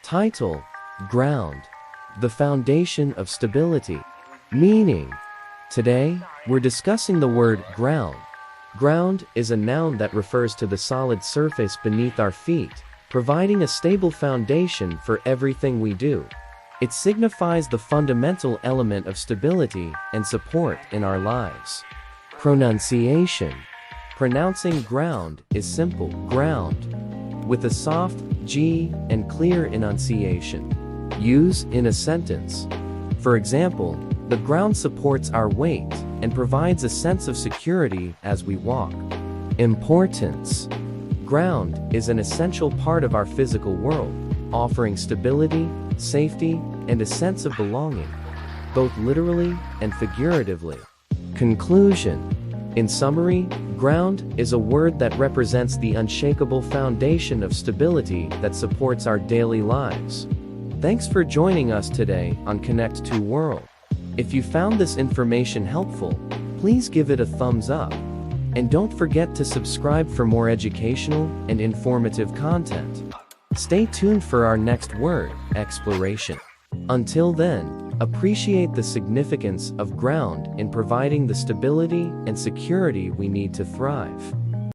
Title: Ground, the foundation of stability. Meaning: today, we're discussing the word ground. Ground is a noun that refers to the solid surface beneath our feet, providing a stable foundation for everything we do. It signifies the fundamental element of stability and support in our lives. Pronunciation. Pronouncing ground is simple, ground, with a soft G and clear enunciation. Use in a sentence. For example, the ground supports our weight and provides a sense of security as we walk. Importance. Ground is an essential part of our physical world, offering stability, safety, and a sense of belonging, both literally and figuratively. Conclusion. In summary, ground is a word that represents the unshakable foundation of stability that supports our daily lives. Thanks for joining us today on Connect to World. If you found this information helpful, please give it a thumbs up. And don't forget to subscribe for more educational and informative content. Stay tuned for our next word exploration. Until then, appreciate the significance of ground in providing the stability and security we need to thrive.